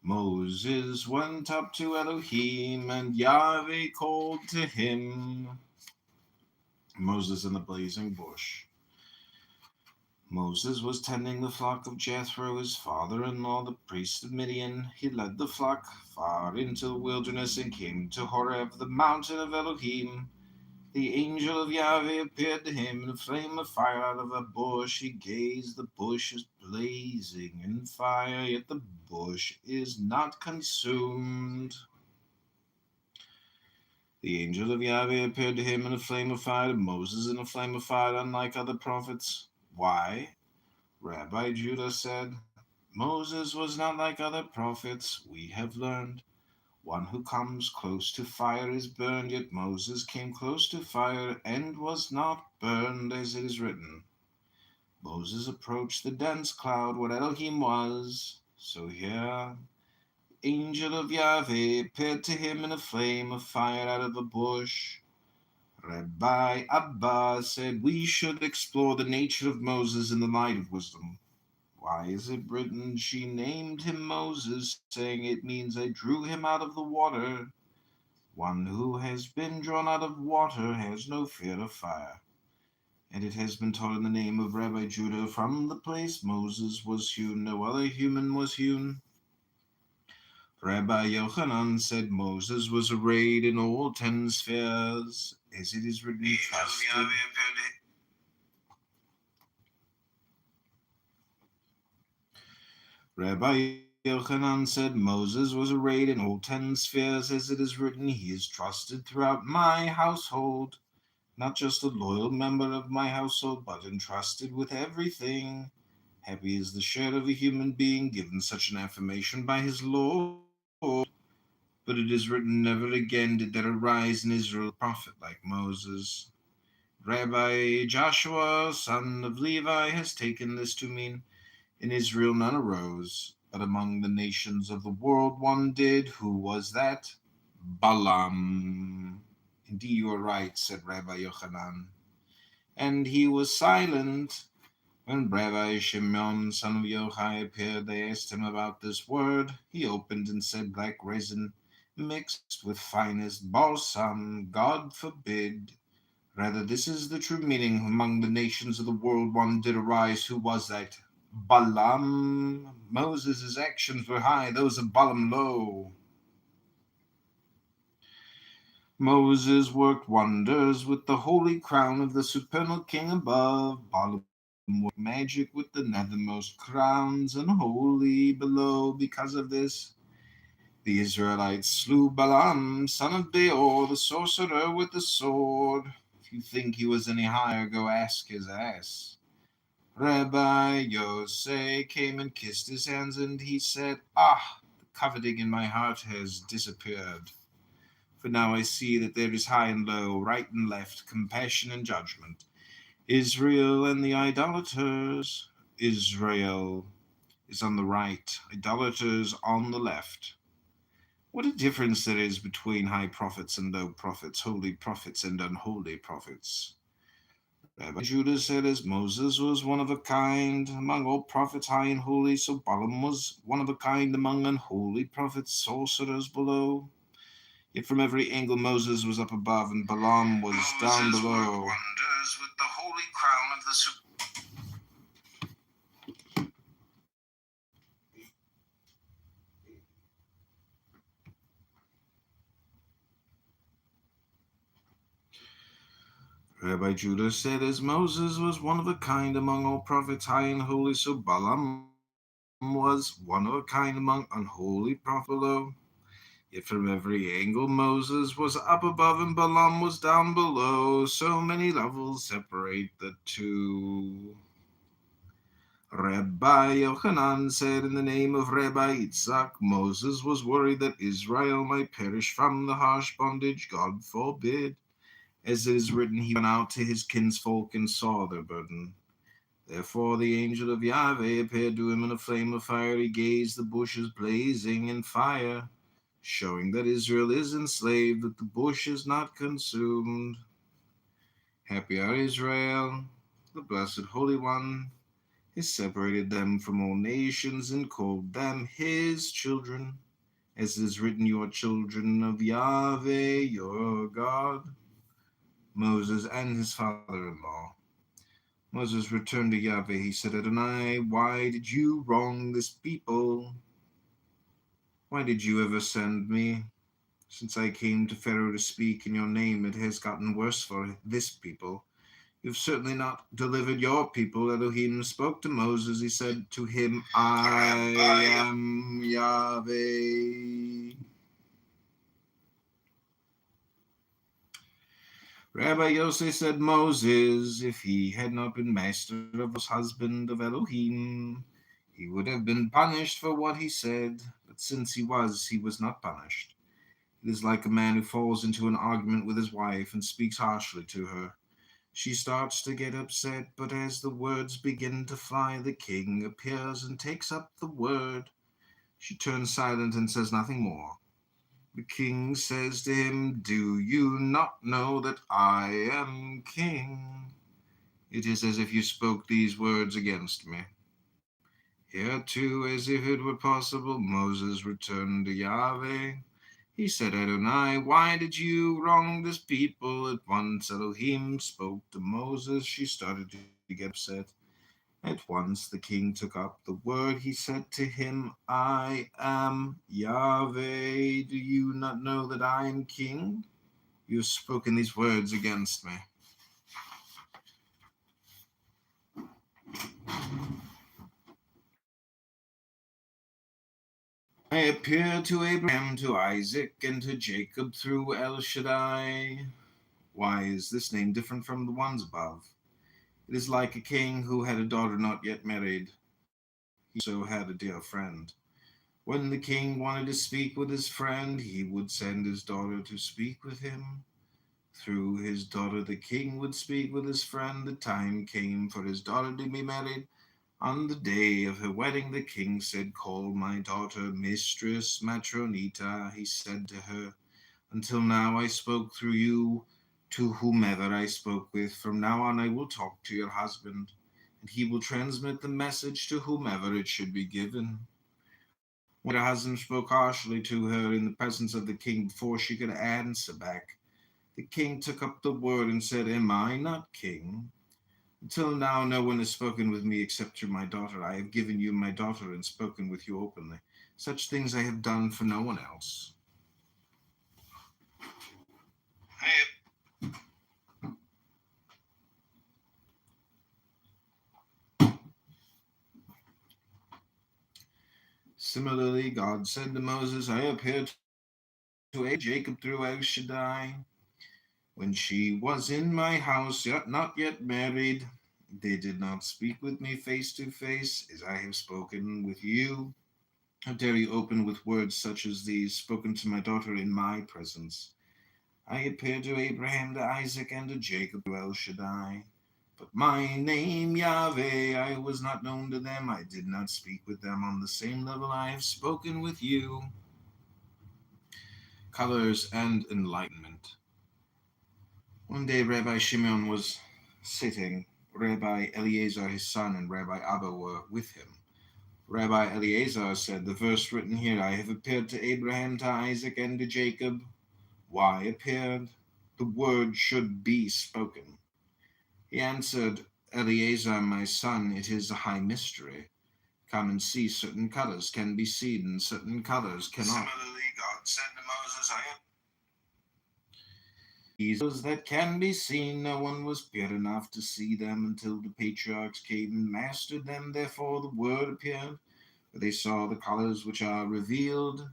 Moses went up to Elohim, and Yahweh called to him. Moses in the blazing bush. Moses was tending the flock of Jethro, his father-in-law, the priest of Midian. He led the flock far into the wilderness and came to Horeb, the mountain of Elohim. The angel of Yahweh appeared to him in a flame of fire out of a bush. He gazed, the bush is blazing in fire, yet the bush is not consumed. The angel of Yahweh appeared to him in a flame of fire, to Moses in a flame of fire, unlike other prophets. Why? Rabbi Judah said, Moses was not like other prophets, we have learned. One who comes close to fire is burned, yet Moses came close to fire and was not burned, as it is written. Moses approached the dense cloud where Elohim was. So here, the angel of Yahweh appeared to him in a flame of fire out of a bush. Rabbi Abba said we should explore the nature of Moses in the light of wisdom. Why is it written, she named him Moses, saying it means I drew him out of the water? One who has been drawn out of water has no fear of fire. And it has been taught in the name of Rabbi Judah, from the place Moses was hewn, no other human was hewn. Rabbi Yochanan said Moses was arrayed in all 10 spheres, as it is written, trusted. Rabbi Yochanan said Moses was arrayed in all 10 spheres, as it is written, he is trusted throughout my household, not just a loyal member of my household, but entrusted with everything. Happy is the share of a human being given such an affirmation by his Lord. But it is written, never again did there arise in Israel a prophet like Moses. Rabbi Joshua, son of Levi, has taken this to mean, in Israel none arose, but among the nations of the world one did. Who was that? Balaam. Indeed, you are right, said Rabbi Yochanan. And he was silent. When Rabbi Shimon, son of Yochai, appeared, they asked him about this word. He opened and said, black resin mixed with finest balsam. God forbid. Rather, this is the true meaning. Among the nations of the world one did arise. Who was that? Balaam. Moses' actions were high, those of Balaam low. Moses worked wonders with the holy crown of the supernal king above. Balaam worked magic with the nethermost crowns and holy below. Because of this, the Israelites slew Balaam, son of Beor, the sorcerer with the sword. If you think he was any higher, go ask his ass. Rabbi Yosei came and kissed his hands, and he said, "Ah, the coveting in my heart has disappeared. For now I see that there is high and low, right and left, compassion and judgment. Israel and the idolaters. Israel is on the right, idolaters on the left. What a difference there is between high prophets and low prophets, holy prophets and unholy prophets." Rabbi Judah said, "As Moses was one of a kind among all prophets, high and holy, so Balaam was one of a kind among unholy prophets, sorcerers below. Yet from every angle Moses was up above, and Balaam was down below." Wonders with the holy crown of the Rabbi Judah said, "As Moses was one of a kind among all prophets, high and holy, so Balaam was one of a kind among unholy prophets below. Yet from every angle Moses was up above and Balaam was down below. So many levels separate the two." Rabbi Yochanan said, in the name of Rabbi Yitzhak, "Moses was worried that Israel might perish from the harsh bondage. God forbid. As it is written, he went out to his kinsfolk and saw their burden. Therefore the angel of Yahweh appeared to him in a flame of fire. He gazed the bushes blazing in fire, showing that Israel is enslaved, that the bush is not consumed. Happy are Israel, the blessed Holy One. He separated them from all nations and called them his children. As it is written, you are children of Yahweh, your God." Moses and his father-in-law. Moses returned to Yahweh. He said, "Adonai, why did you wrong this people? Why did you ever send me? Since I came to Pharaoh to speak in your name, it has gotten worse for this people. You've certainly not delivered your people." Elohim spoke to Moses. He said to him, "I am Yahweh." Rabbi Yosef said, "Moses, if he had not been master of us, husband of Elohim, he would have been punished for what he said. But since he was not punished. It is like a man who falls into an argument with his wife and speaks harshly to her. She starts to get upset, but as the words begin to fly, the king appears and takes up the word. She turns silent and says nothing more. The king says to him, 'Do you not know that I am king? It is as if you spoke these words against me.' Here too, as if it were possible, Moses returned to Yahweh. He said, 'Adonai, why did you wrong this people?' At once Elohim spoke to Moses. She started to get upset. At once the king took up the word. He said to him, 'I am Yahweh. Do you not know that I am king? You have spoken these words against me.'" "I appeared to Abraham, to Isaac, and to Jacob through El Shaddai." Why is this name different from the ones above? It is like a king who had a daughter not yet married. He also had a dear friend. When the king wanted to speak with his friend, he would send his daughter to speak with him. Through his daughter, the king would speak with his friend. The time came for his daughter to be married. On the day of her wedding, the king said, "Call my daughter Mistress Matronita." He said to her, "Until now I spoke through you to whomever I spoke with. From now on I will talk to your husband, and he will transmit the message to whomever it should be given." When her husband spoke harshly to her in the presence of the king before she could answer back, the king took up the word and said, "Am I not king? Until now, no one has spoken with me except through my daughter. I have given you my daughter and spoken with you openly. Such things I have done for no one else. Similarly, God said to Moses, I appeared to Jacob through El Shaddai. When she was in my house, yet not yet married, they did not speak with me face to face, as I have spoken with you. How dare you open with words such as these, spoken to my daughter in my presence? I appeared to Abraham, to Isaac, and to Jacob, to El Shaddai. But my name, Yahweh, I was not known to them. I did not speak with them on the same level I have spoken with you. Colors and enlightenment. One day Rabbi Shimon was sitting. Rabbi Eleazar, his son, and Rabbi Abba were with him. Rabbi Eleazar said, the verse written here, I have appeared to Abraham, to Isaac, and to Jacob. Why appeared? The word should be spoken. He answered, Eleazar, my son, it is a high mystery. Come and see, certain colors can be seen, and certain colors cannot. Similarly, God said to Moses, I have these that can be seen, no one was pure enough to see them until the patriarchs came and mastered them. Therefore the word appeared, for they saw the colors which are revealed,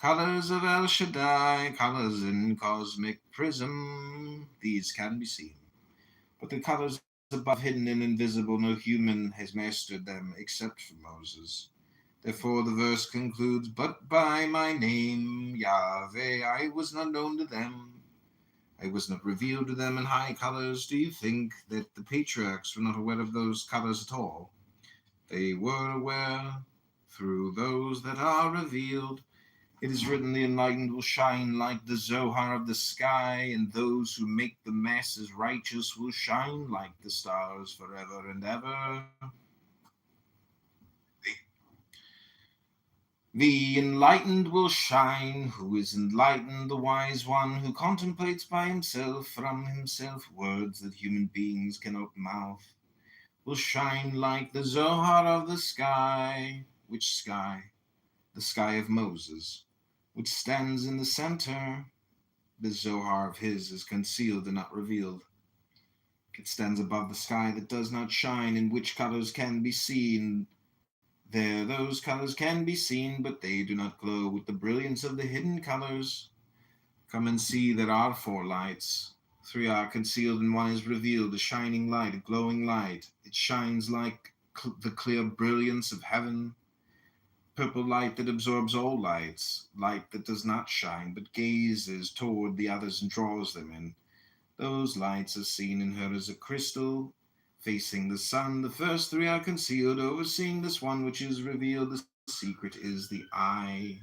colors of El Shaddai, colors in cosmic prism. These can be seen. But the colors above, hidden and invisible, no human has mastered them except for Moses. Therefore the verse concludes, but by my name, Yahweh, I was not known to them. I was not revealed to them in high colors. Do you think that the patriarchs were not aware of those colors at all? They were aware through those that are revealed. It is written, the enlightened will shine like the Zohar of the sky, and those who make the masses righteous will shine like the stars forever and ever. The enlightened will shine. Who is enlightened? The wise one who contemplates by himself, from himself, words that human beings cannot mouth, will shine like the Zohar of the sky. Which sky? The sky of Moses, which stands in the center. The Zohar of his is concealed and not revealed. It stands above the sky that does not shine, in which colors can be seen. There those colors can be seen, but they do not glow with the brilliance of the hidden colors. Come and see, there are 4 lights. 3 are concealed and 1 is revealed, a shining light, a glowing light. It shines like the clear brilliance of heaven. Purple light that absorbs all lights, light that does not shine, but gazes toward the others and draws them in. Those lights are seen in her as a crystal facing the sun. The first 3 are concealed, overseeing this one which is revealed. The secret is the eye.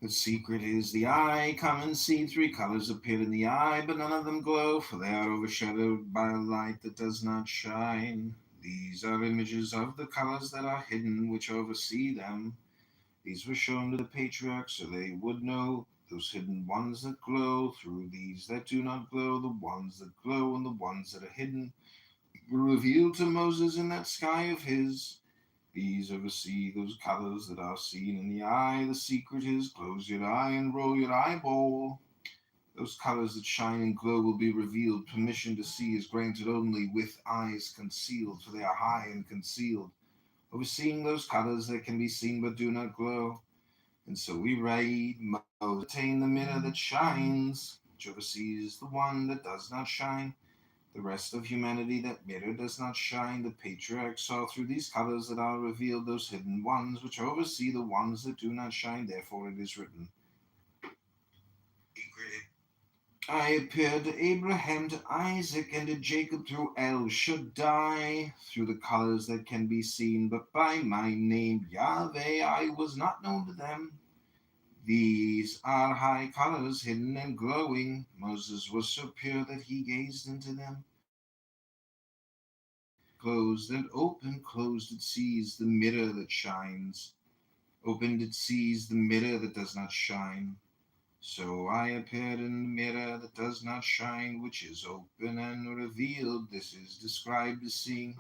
The secret is the eye. Come and see. 3 colors appear in the eye, but none of them glow, for they are overshadowed by a light that does not shine. These are images of the colors that are hidden, which oversee them. These were shown to the patriarchs, so they would know those hidden ones that glow. Through these that do not glow, the ones that glow and the ones that are hidden were revealed to Moses in that sky of his. These oversee those colors that are seen in the eye. The secret is close your eye and roll your eyeball. Those colors that shine and glow will be revealed. Permission to see is granted only with eyes concealed, for they are high and concealed. Overseeing those colors that can be seen but do not glow. And so we read, Moses attained the mirror that shines, which oversees the one that does not shine. The rest of humanity, that mirror does not shine. The patriarchs saw through these colors that are revealed those hidden ones, which oversee the ones that do not shine. Therefore it is written, I appeared to Abraham, to Isaac, and to Jacob through El Shaddai, through the colors that can be seen, but by my name, Yahweh, I was not known to them. These are high colors, hidden and glowing. Moses was so pure that he gazed into them. Closed and open, closed it sees the mirror that shines. Opened it sees the mirror that does not shine. So I appeared in the mirror that does not shine, which is open and revealed. This is described as seeing.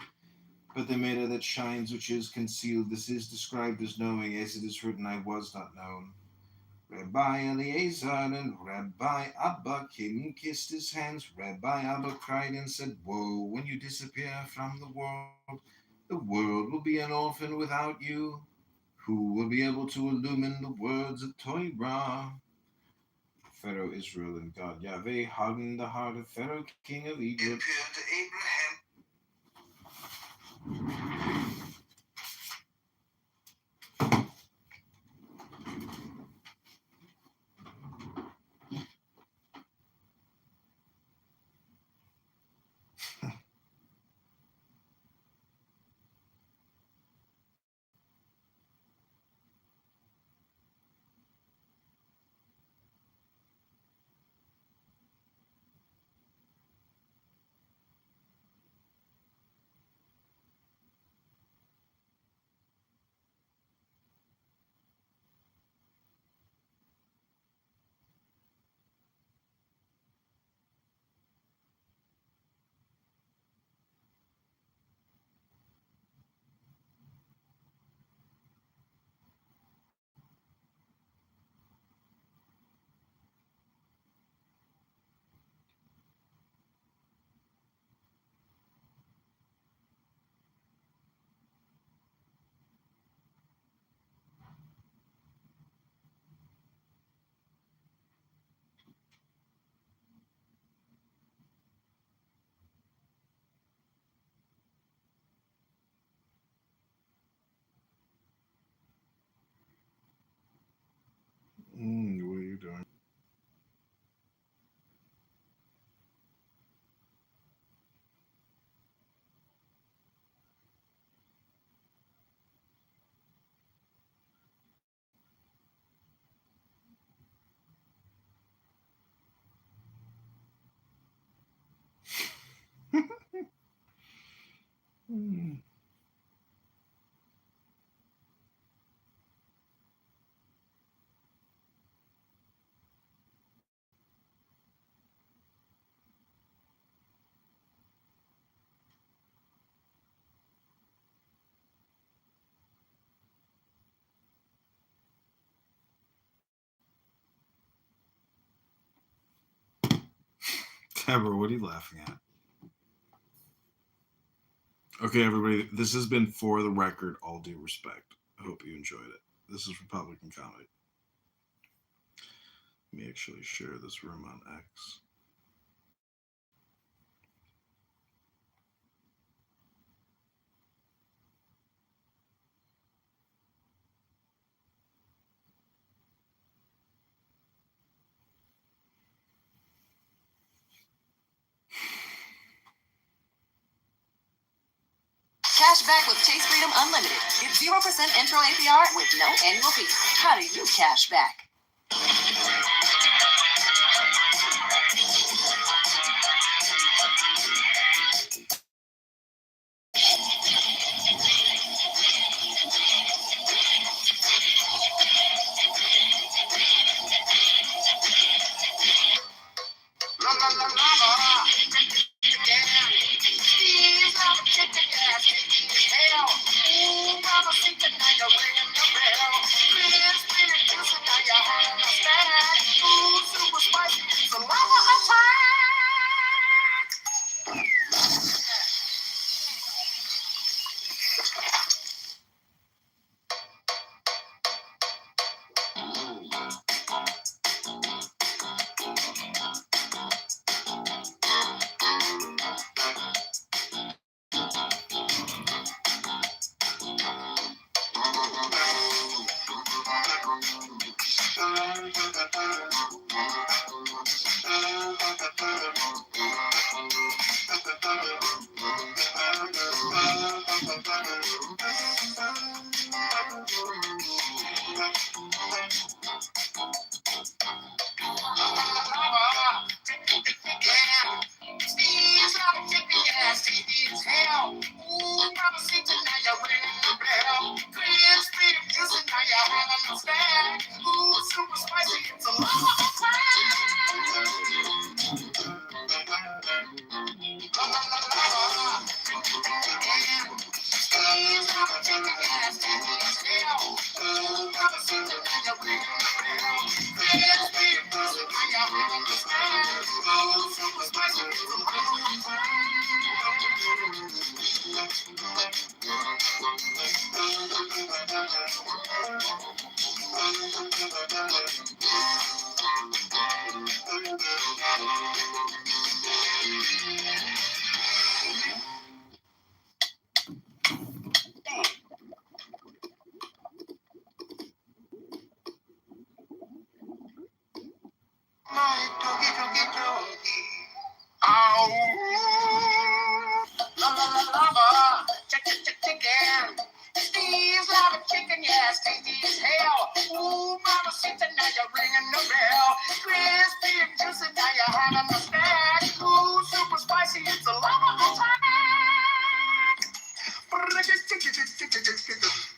But the mirror that shines, which is concealed, this is described as knowing, as it is written, I was not known. Rabbi Eliezer and Rabbi Abba came and kissed his hands. Rabbi Abba cried and said, Woe, when you disappear from the world will be an orphan without you. Who will be able to illumine the words of Torah? Pharaoh Israel and God Yahweh hardened the heart of Pharaoh, king of Egypt. What are you doing? Deborah, what are you laughing at? Okay, everybody, this has been For the Record, all due respect. I hope you enjoyed it. This is Republican Comedy. Let me actually share this room on X. cash back with Chase Freedom Unlimited. Get 0% intro APR with no annual fee. How do you cash back?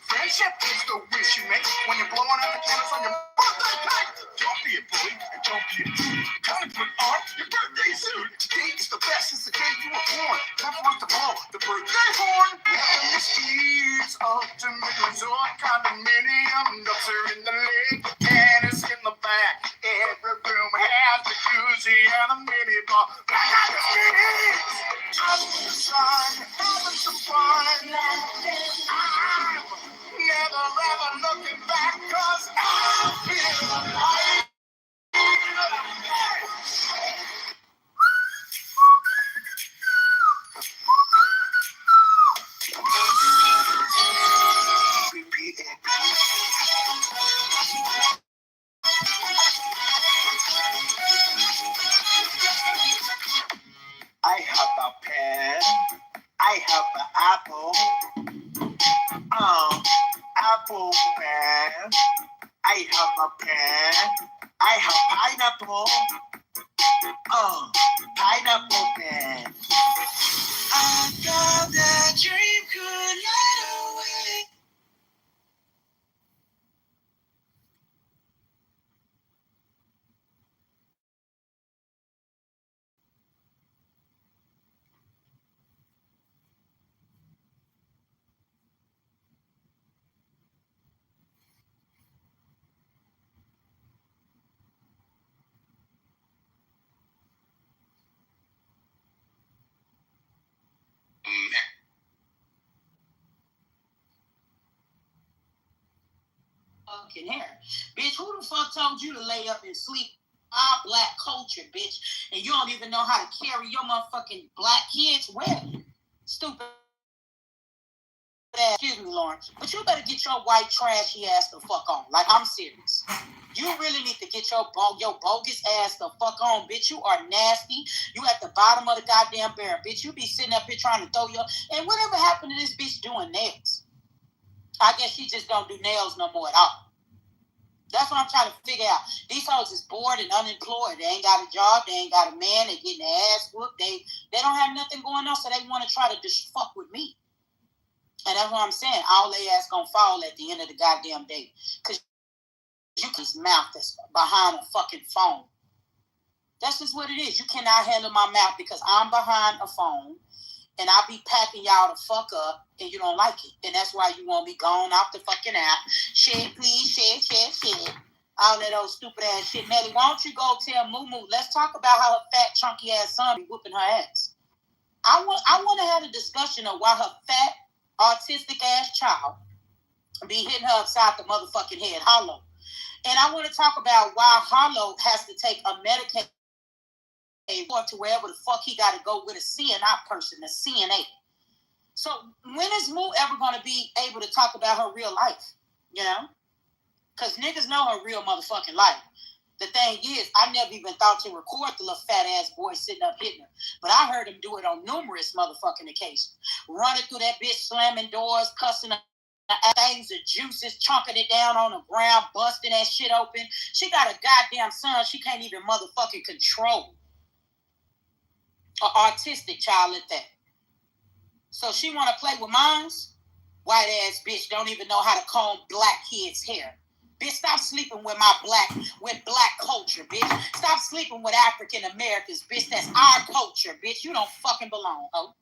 Friendship is the wish you make when you're blowing out the candles on your birthday night. Don't be a bully and don't be a dude. Time to put on your birthday suit. Today is the best since the day you were born. Time for us to blow the birthday horn. In the streets, ultimate resort condominium. Ducks are in the lake, tennis in the back. Every room has a jacuzzi and a mini bar. Back at the streets, out in the sun, having some fun. I'm never ever looking back, 'cause I feel alive. I have a pen, I have an apple, apple pen. I have a pen, I have pineapple, pineapple pen. I thought that dream could light away. Fucking hair. Bitch, who the fuck told you to lay up and sleep? Our black culture, bitch. And you don't even know how to carry your motherfucking black kids well. Stupid ass. Excuse me, Lauren. But you better get your white trashy ass the fuck on. Like, I'm serious. You really need to get your bogus ass the fuck on, bitch. You are nasty. You at the bottom of the goddamn barrel, bitch. You be sitting up here trying to throw your... And whatever happened to this bitch doing nails? I guess she just don't do nails no more at all. That's what I'm trying to figure out. These hoes is bored and unemployed. They ain't got a job. They ain't got a man. They getting their ass whooped. They don't have nothing going on, so they want to try to just fuck with me. And that's what I'm saying. All they ass gonna fall at the end of the goddamn day. Because you can mouth that's behind a fucking phone. That's just what it is. You cannot handle my mouth because I'm behind a phone and I be packing y'all the fuck up and you don't like it. And that's why you want me gone off the fucking app. Shit, please, shit. All that old stupid ass shit. Nelly, why don't you go tell Moo? Let's talk about how her fat, chunky ass son be whooping her ass. I want to have a discussion of why her fat, autistic ass child be hitting her upside the motherfucking head hollow. And I want to talk about why Hollow has to take a Medicaid to wherever the fuck he got to go with a CNI person, a CNA. So when is Moo ever going to be able to talk about her real life? You know? Because niggas know her real motherfucking life. The thing is, I never even thought to record the little fat ass boy sitting up hitting her. But I heard him do it on numerous motherfucking occasions. Running through that bitch, slamming doors, cussing her. Things, the juices, chunking it down on the ground, busting that shit open. She got a goddamn son she can't even motherfucking control. An autistic child at that. So she want to play with mines? White ass bitch don't even know how to comb black kids' hair. Bitch, stop sleeping with black culture, bitch. Stop sleeping with African Americans, bitch. That's our culture, bitch. You don't fucking belong, ho.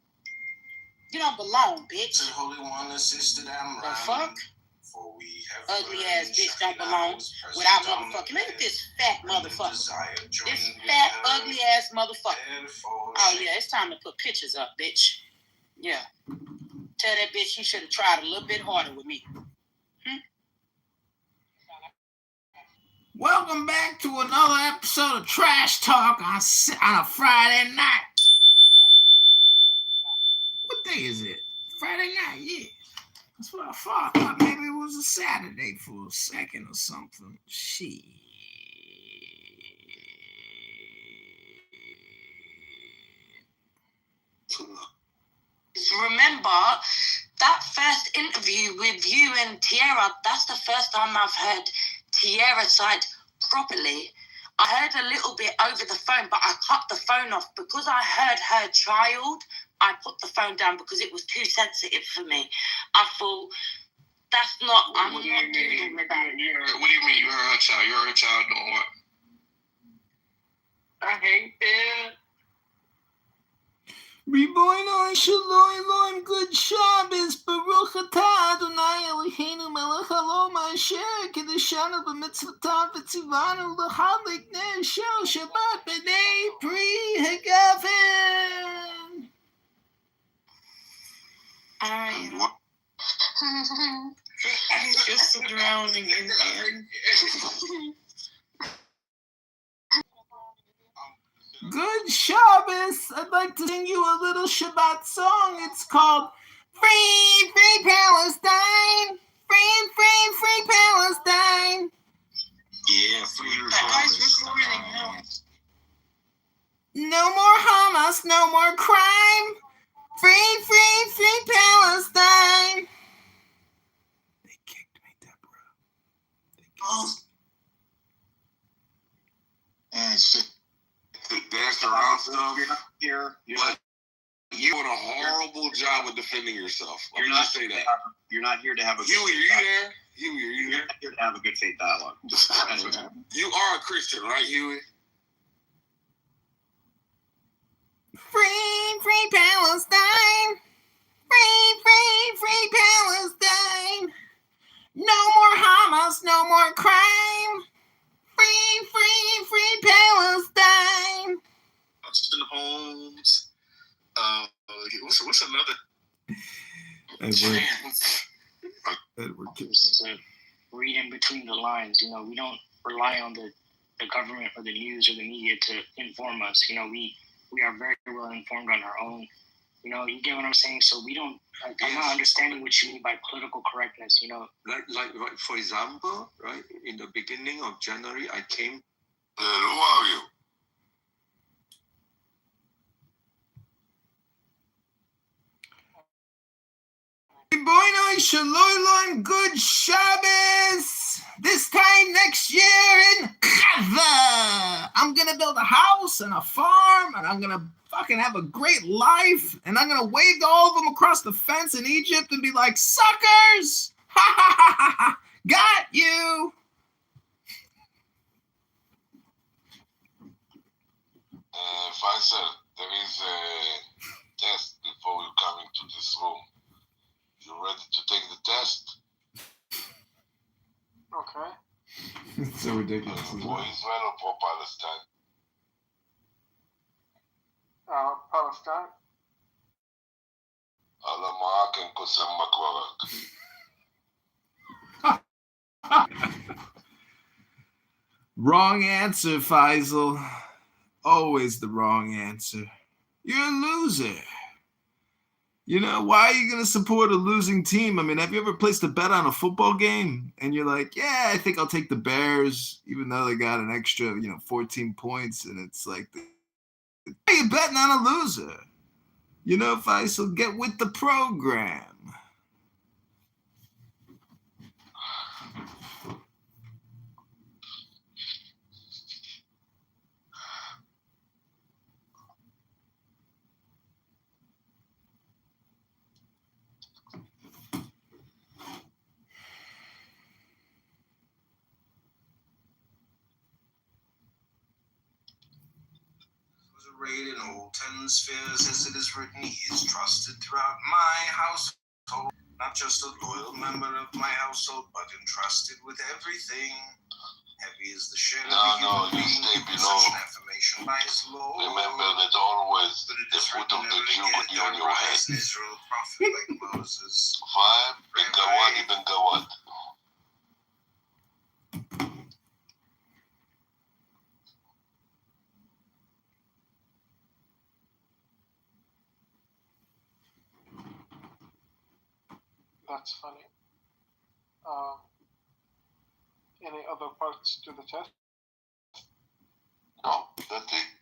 You don't belong, bitch. The Holy One assisted Amram. The fuck? For we have ugly ass bitch don't belong without motherfucking. Look at this fat motherfucker. This fat, ugly ass motherfucker. Oh yeah, it's time to put pictures up, bitch. Yeah. Tell that bitch she should have tried a little bit harder with me. Welcome back to another episode of Trash Talk on a Friday night. What day is it? Friday night, yeah. That's what I thought. I thought maybe it was a Saturday for a second or something. Shit. Remember that first interview with you and Tierra? That's the first time I've heard Tierra's side properly. I heard a little bit over the phone, but I cut the phone off because I heard her child. I put the phone down because it was too sensitive for me. I thought, that's not, I'm not dealing with that. What do you mean you heard her child? You heard her child doing what? I hate it. Ribono Shalom, good Shabbos, Baruch Atah Adonai Eloheinu Melech Haolam Asher Kedeshanu b'mitzvotav v'tzivanu l'chalik ner shel Shabbat b'nei Pri Hagafen. I'm just drowning in there. Good Shabbos. I'd like to sing you a little Shabbat song. It's called Free, Free Palestine. Free, Free, Free Palestine. Yeah, free Palestine. No more Hamas, no more crime. Free, Free, Free Palestine. They kicked me, Deborah. And shit. Dance around stuff. You're doing a horrible job of defending yourself. Let me just say that. You're not here to have a good Huey, are you there? Huey, are you You're there? not here to have a good faith dialogue. You are a Christian, right, Huey? Free, free Palestine. Free, free, free Palestine. No more Hamas, no more crime. Free, free, free Palestine. Austin Holmes. What's another? Edward Just reading between the lines, you know, we don't rely on the government or the news or the media to inform us. You know, we are very well informed on our own. You know, you get what I'm saying? So we don't, like, I'm not understanding what you mean by political correctness, you know? Like for example, right, in the beginning of January, I came. Who are you? Boy, Shalom, good Shabbos. This time next year in Kitover, I'm gonna build a house and a farm, and I'm gonna fucking have a great life, and I'm gonna wave to all of them across the fence in Egypt and be like, suckers! Ha ha ha ha ha! Got you! Faisal, there is a test before you come into this room. You ready to take the test? Okay. It's so ridiculous. For Israel or for Palestine? Palestine. על המרק קוסם מקברק. Wrong answer, Faisal. Always the wrong answer. You're a loser. You know, why are you going to support a losing team? I mean, have you ever placed a bet on a football game? And you're like, yeah, I think I'll take the Bears, even though they got an extra, 14 points. And it's like, why are you betting on a loser? You know, Faisal, get with the program. Arrayed in old ten spheres, as it is written, he is trusted throughout my household. Not just a loyal member of my household, but entrusted with everything. Heavy is the share of a human being, stay below. such an affirmation by his Lord. Remember that always But it the is foot written of the never Jew again will be on there your rise head. in Israel a prophet like Moses. Fine, בגוואד ibn גוואד. That's funny. Any other parts to the test? No, that's it.